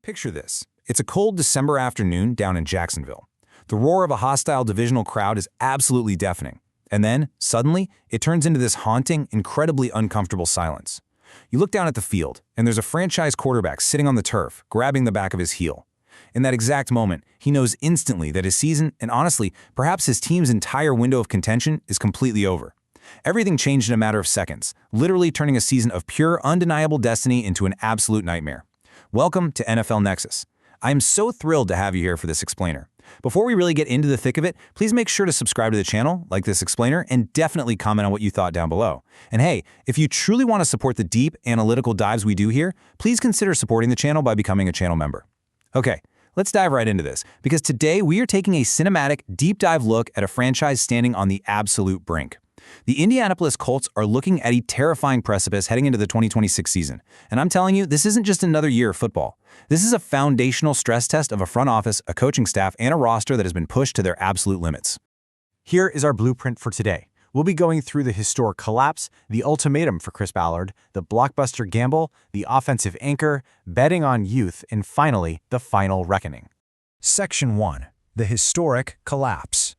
Picture this. It's a cold December afternoon down in Jacksonville. The roar of a hostile divisional crowd is absolutely deafening. And then, suddenly, it turns into this haunting, incredibly uncomfortable silence. You look down at the field, and there's a franchise quarterback sitting on the turf, grabbing the back of his heel. In that exact moment, he knows instantly that his season, and honestly, perhaps his team's entire window of contention, is completely over. Everything changed in a matter of seconds, literally turning a season of pure, undeniable destiny into an absolute nightmare. Welcome to NFL Nexus. I am so thrilled to have you here for this explainer. Before we really get into the thick of it, please make sure to subscribe to the channel, like this explainer, and definitely comment on what you thought down below. And hey, if you truly want to support the deep, analytical dives we do here, please consider supporting the channel by becoming a channel member. Okay, let's dive right into this, because today we are taking a cinematic, deep dive look at a franchise standing on the absolute brink. The Indianapolis Colts are looking at a terrifying precipice heading into the 2026 season. And I'm telling you, this isn't just another year of football. This is a foundational stress test of a front office, a coaching staff, and a roster that has been pushed to their absolute limits. Here is our blueprint for today. We'll be going through the historic collapse, the ultimatum for Chris Ballard, the blockbuster gamble, the offensive anchor, betting on youth, and finally, the final reckoning. Section 1. The historic collapse.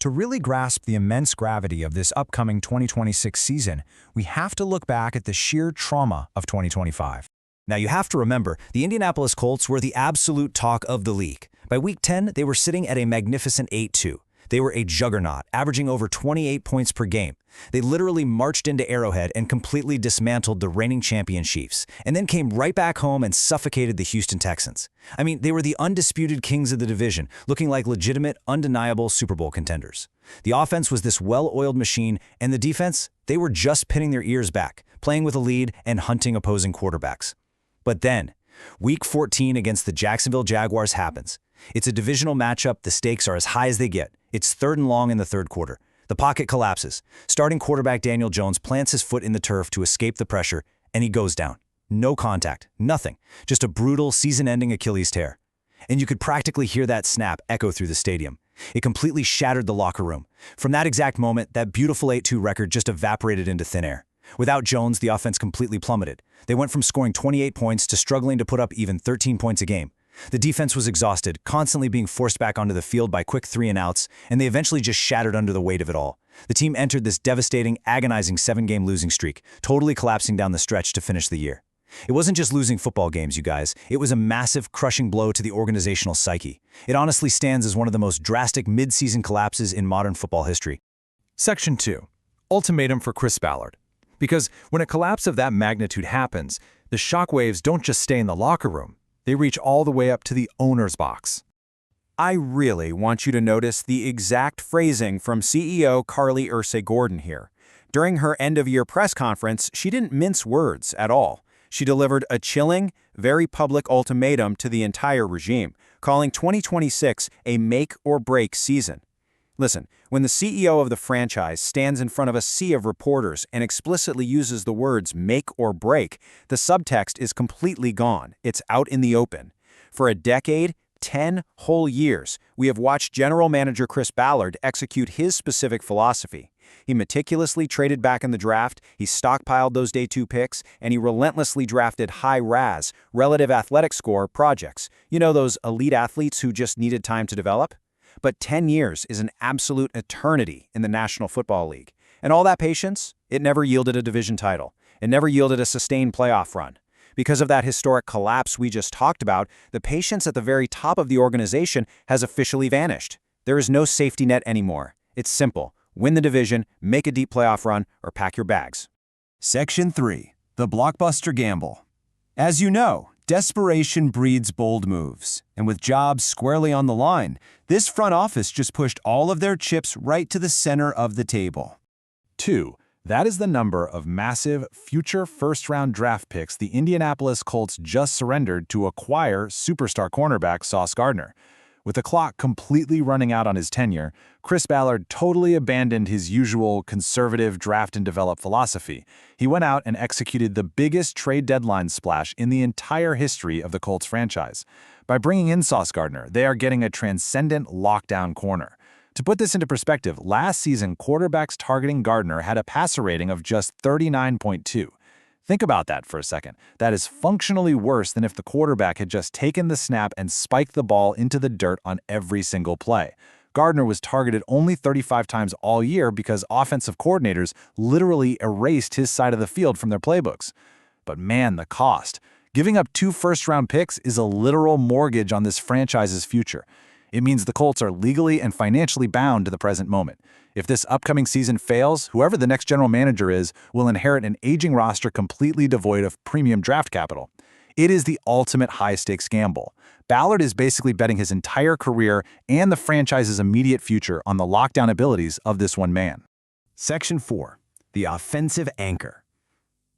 To really grasp the immense gravity of this upcoming 2026 season, we have to look back at the sheer trauma of 2025. Now you have to remember, the Indianapolis Colts were the absolute talk of the league. By week 10, they were sitting at a magnificent 8-2. They were a juggernaut, averaging over 28 points per game. They literally marched into Arrowhead and completely dismantled the reigning champion Chiefs, and then came right back home and suffocated the Houston Texans. I mean, they were the undisputed kings of the division, looking like legitimate, undeniable Super Bowl contenders. The offense was this well-oiled machine, and the defense, they were just pinning their ears back, playing with a lead and hunting opposing quarterbacks. But then, Week 14 against the Jacksonville Jaguars happens. It's a divisional matchup, the stakes are as high as they get. It's 3rd and long in the third quarter. The pocket collapses. Starting quarterback Daniel Jones plants his foot in the turf to escape the pressure, and he goes down. No contact, nothing. Just a brutal, season-ending Achilles tear. And you could practically hear that snap echo through the stadium. It completely shattered the locker room. From that exact moment, that beautiful 8-2 record just evaporated into thin air. Without Jones, the offense completely plummeted. They went from scoring 28 points to struggling to put up even 13 points a game. The defense was exhausted, constantly being forced back onto the field by quick 3-and-outs, and they eventually just shattered under the weight of it all. The team entered this devastating, agonizing 7-game losing streak, totally collapsing down the stretch to finish the year. It wasn't just losing football games, you guys. It was a massive, crushing blow to the organizational psyche. It honestly stands as one of the most drastic mid-season collapses in modern football history. Section 2. Ultimatum for Chris Ballard. Because when a collapse of that magnitude happens, the shockwaves don't just stay in the locker room. They reach all the way up to the owner's box. I really want you to notice the exact phrasing from CEO Carly Gordon here. During her end-of-year press conference, she didn't mince words at all. She delivered a chilling, very public ultimatum to the entire regime, calling 2026 a make-or-break season. Listen, when the CEO of the franchise stands in front of a sea of reporters and explicitly uses the words make or break, the subtext is completely gone. It's out in the open. For a decade, 10 whole years, we have watched General Manager Chris Ballard execute his specific philosophy. He meticulously traded back in the draft, he stockpiled those day 2 picks, and he relentlessly drafted high RAS, relative athletic score, projects. You know, those elite athletes who just needed time to develop? But 10 years is an absolute eternity in the National Football League. And all that patience, it never yielded a division title. It never yielded a sustained playoff run. Because of that historic collapse we just talked about, the patience at the very top of the organization has officially vanished. There is no safety net anymore. It's simple. Win the division, make a deep playoff run, or pack your bags. Section 3. The blockbuster gamble. As you know, desperation breeds bold moves, and with jobs squarely on the line, this front office just pushed all of their chips right to the center of the table. 2. That is the number of massive, future first-round draft picks the Indianapolis Colts just surrendered to acquire superstar cornerback Sauce Gardner. With the clock completely running out on his tenure, Chris Ballard totally abandoned his usual conservative draft-and-develop philosophy. He went out and executed the biggest trade deadline splash in the entire history of the Colts franchise. By bringing in Sauce Gardner, they are getting a transcendent lockdown corner. To put this into perspective, last season, quarterbacks targeting Gardner had a passer rating of just 39.2. Think about that for a second. That is functionally worse than if the quarterback had just taken the snap and spiked the ball into the dirt on every single play. Gardner was targeted only 35 times all year because offensive coordinators literally erased his side of the field from their playbooks. But man, the cost. Giving up 2 first-round picks is a literal mortgage on this franchise's future. It means the Colts are legally and financially bound to the present moment. If this upcoming season fails, whoever the next general manager is will inherit an aging roster completely devoid of premium draft capital. It is the ultimate high-stakes gamble. Ballard is basically betting his entire career and the franchise's immediate future on the lockdown abilities of this one man. Section 4. The offensive anchor.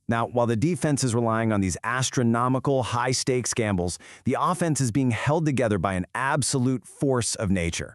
Now, while the defense is relying on these astronomical, high-stakes gambles, the offense is being held together by an absolute force of nature.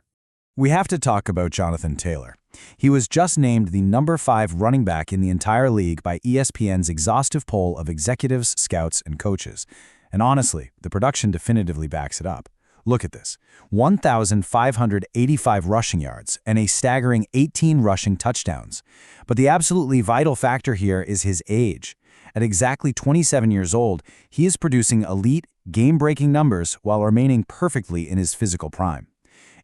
We have to talk about Jonathan Taylor. He was just named the number 5 running back in the entire league by ESPN's exhaustive poll of executives, scouts, and coaches. And honestly, the production definitively backs it up. Look at this. 1,585 rushing yards and a staggering 18 rushing touchdowns. But the absolutely vital factor here is his age. At exactly 27 years old, he is producing elite, game-breaking numbers while remaining perfectly in his physical prime.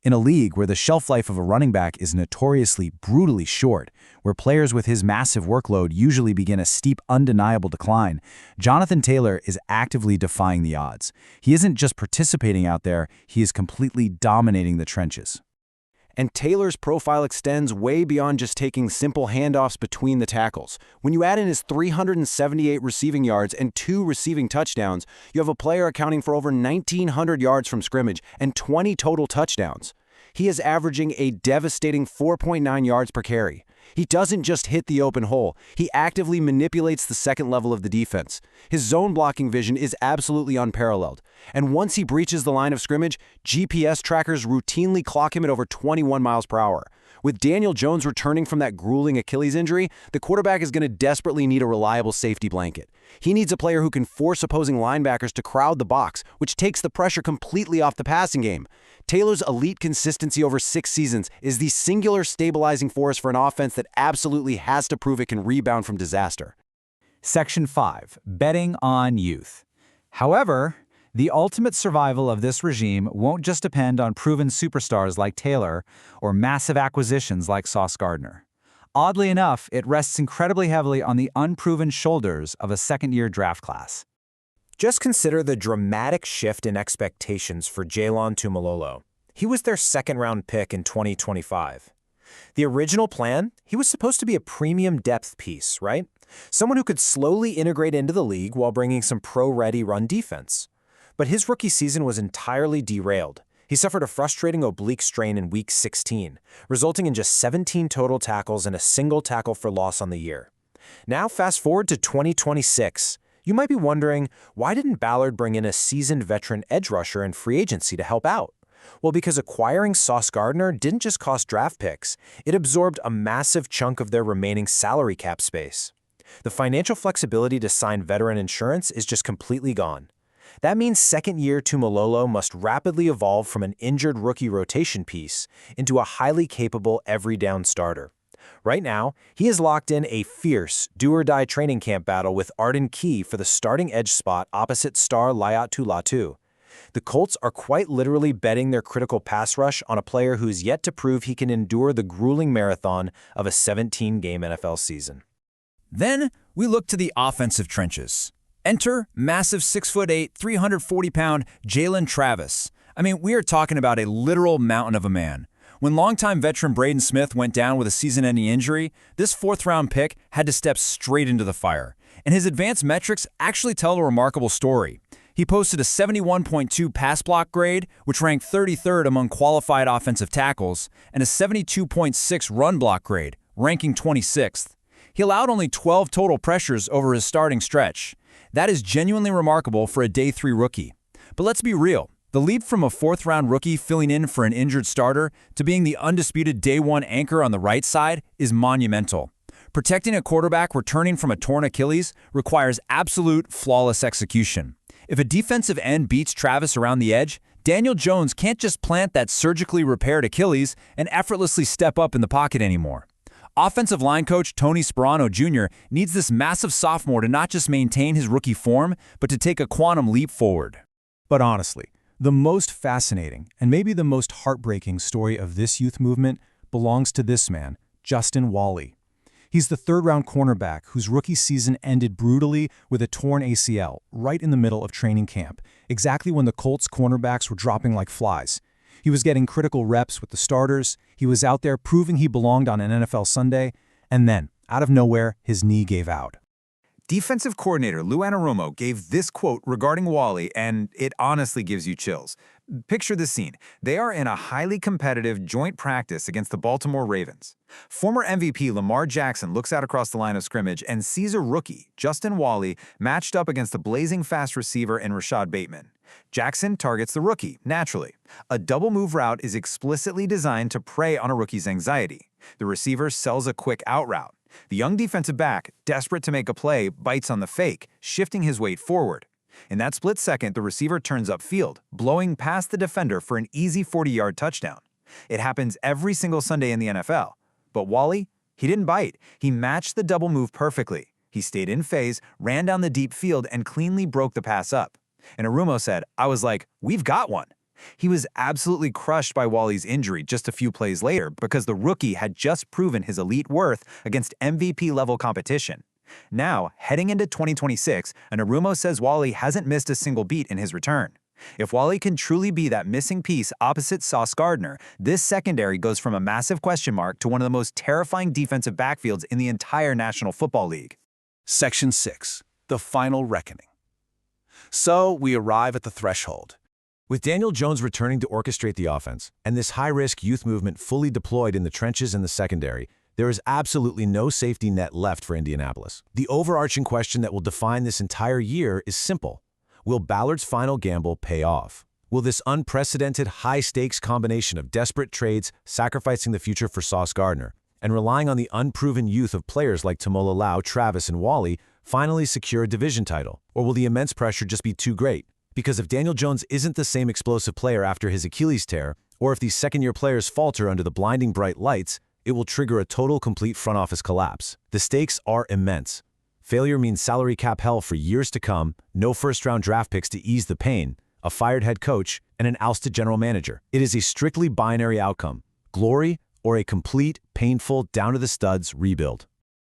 In a league where the shelf life of a running back is notoriously brutally short, where players with his massive workload usually begin a steep, undeniable decline, Jonathan Taylor is actively defying the odds. He isn't just participating out there, he is completely dominating the trenches. And Taylor's profile extends way beyond just taking simple handoffs between the tackles. When you add in his 378 receiving yards and 2 receiving touchdowns, you have a player accounting for over 1,900 yards from scrimmage and 20 total touchdowns. He is averaging a devastating 4.9 yards per carry. He doesn't just hit the open hole, he actively manipulates the second level of the defense. His zone blocking vision is absolutely unparalleled. And once he breaches the line of scrimmage, GPS trackers routinely clock him at over 21 miles per hour. With Daniel Jones returning from that grueling Achilles injury, the quarterback is going to desperately need a reliable safety blanket. He needs a player who can force opposing linebackers to crowd the box, which takes the pressure completely off the passing game. Taylor's elite consistency over 6 seasons is the singular stabilizing force for an offense that absolutely has to prove it can rebound from disaster. Section 5. Betting on youth. However, the ultimate survival of this regime won't just depend on proven superstars like Taylor or massive acquisitions like Sauce Gardner. Oddly enough, it rests incredibly heavily on the unproven shoulders of a second-year draft class. Just consider the dramatic shift in expectations for Jalen Tuimoloau. He was their second-round pick in 2025. The original plan, he was supposed to be a premium depth piece, right? Someone who could slowly integrate into the league while bringing some pro-ready run defense. But his rookie season was entirely derailed. He suffered a frustrating oblique strain in Week 16, resulting in just 17 total tackles and a single tackle for loss on the year. Now fast forward to 2026. You might be wondering, why didn't Ballard bring in a seasoned veteran edge rusher in free agency to help out? Well, because acquiring Sauce Gardner didn't just cost draft picks, it absorbed a massive chunk of their remaining salary cap space. The financial flexibility to sign veteran insurance is just completely gone. That means second-year Tuimoloau must rapidly evolve from an injured rookie rotation piece into a highly capable every-down starter. Right now, he is locked in a fierce, do-or-die training camp battle with Arden Key for the starting edge spot opposite star Laiatu Latu. The Colts are quite literally betting their critical pass rush on a player who's yet to prove he can endure the grueling marathon of a 17-game NFL season. Then we look to the offensive trenches. Enter massive 6'8", 340-pound Jalen Travis. I mean, we are talking about a literal mountain of a man. When longtime veteran Braden Smith went down with a season-ending injury, this 4th-round pick had to step straight into the fire. And his advanced metrics actually tell a remarkable story. He posted a 71.2 pass block grade, which ranked 33rd among qualified offensive tackles, and a 72.6 run block grade, ranking 26th. He allowed only 12 total pressures over his starting stretch. That is genuinely remarkable for a Day 3 rookie. But let's be real. The leap from a 4th-round rookie filling in for an injured starter to being the undisputed Day 1 anchor on the right side is monumental. Protecting a quarterback returning from a torn Achilles requires absolute, flawless execution. If a defensive end beats Travis around the edge, Daniel Jones can't just plant that surgically repaired Achilles and effortlessly step up in the pocket anymore. Offensive line coach Tony Sperano Jr. needs this massive sophomore to not just maintain his rookie form, but to take a quantum leap forward. But honestly, the most fascinating and maybe the most heartbreaking story of this youth movement belongs to this man, Justin Walley. He's the third-round cornerback whose rookie season ended brutally with a torn ACL right in the middle of training camp, exactly when the Colts cornerbacks were dropping like flies. He was getting critical reps with the starters, he was out there proving he belonged on an NFL Sunday, and then, out of nowhere, his knee gave out. Defensive coordinator Lou Anarumo gave this quote regarding Walley, and it honestly gives you chills. Picture this scene. They are in a highly competitive joint practice against the Baltimore Ravens. Former MVP Lamar Jackson looks out across the line of scrimmage and sees a rookie, Justin Walley, matched up against the blazing fast receiver in Rashad Bateman. Jackson targets the rookie, naturally. A double-move route is explicitly designed to prey on a rookie's anxiety. The receiver sells a quick out route. The young defensive back, desperate to make a play, bites on the fake, shifting his weight forward. In that split second, the receiver turns upfield, blowing past the defender for an easy 40-yard touchdown. It happens every single Sunday in the NFL. But Walley, he didn't bite. He matched the double move perfectly. He stayed in phase, ran down the deep field, and cleanly broke the pass up. And Anarumo said, "I was like, we've got one." He was absolutely crushed by Walley's injury just a few plays later because the rookie had just proven his elite worth against MVP-level competition. Now, heading into 2026, Anarumo says Walley hasn't missed a single beat in his return. If Walley can truly be that missing piece opposite Sauce Gardner, this secondary goes from a massive question mark to one of the most terrifying defensive backfields in the entire National Football League. Section 6. The Final Reckoning. So we arrive at the threshold. With Daniel Jones returning to orchestrate the offense, and this high-risk youth movement fully deployed in the trenches and the secondary, there is absolutely no safety net left for Indianapolis. The overarching question that will define this entire year is simple. Will Ballard's final gamble pay off? Will this unprecedented high-stakes combination of desperate trades, sacrificing the future for Sauce Gardner, and relying on the unproven youth of players like Tamola Lau, Travis, and Walley finally secure a division title? Or will the immense pressure just be too great? Because if Daniel Jones isn't the same explosive player after his Achilles tear, or if these second-year players falter under the blinding bright lights, it will trigger a total complete front office collapse. The stakes are immense. Failure means salary cap hell for years to come, no first-round draft picks to ease the pain, a fired head coach, and an ousted general manager. It is a strictly binary outcome: glory or a complete, painful, down-to-the-studs rebuild.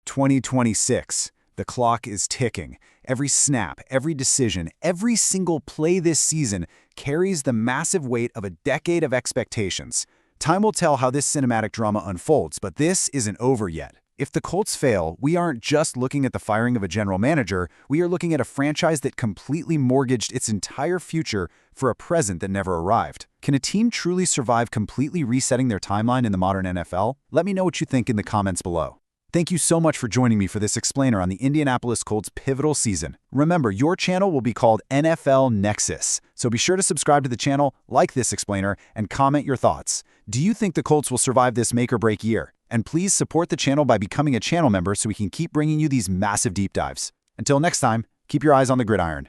2026. The clock is ticking. Every snap, every decision, every single play this season carries the massive weight of a decade of expectations. Time will tell how this cinematic drama unfolds, but this isn't over yet. If the Colts fail, we aren't just looking at the firing of a general manager, we are looking at a franchise that completely mortgaged its entire future for a present that never arrived. Can a team truly survive completely resetting their timeline in the modern NFL? Let me know what you think in the comments below. Thank you so much for joining me for this explainer on the Indianapolis Colts' pivotal season. Remember, your channel will be called NFL Nexus, so be sure to subscribe to the channel, like this explainer, and comment your thoughts. Do you think the Colts will survive this make-or-break year? And please support the channel by becoming a channel member so we can keep bringing you these massive deep dives. Until next time, keep your eyes on the gridiron.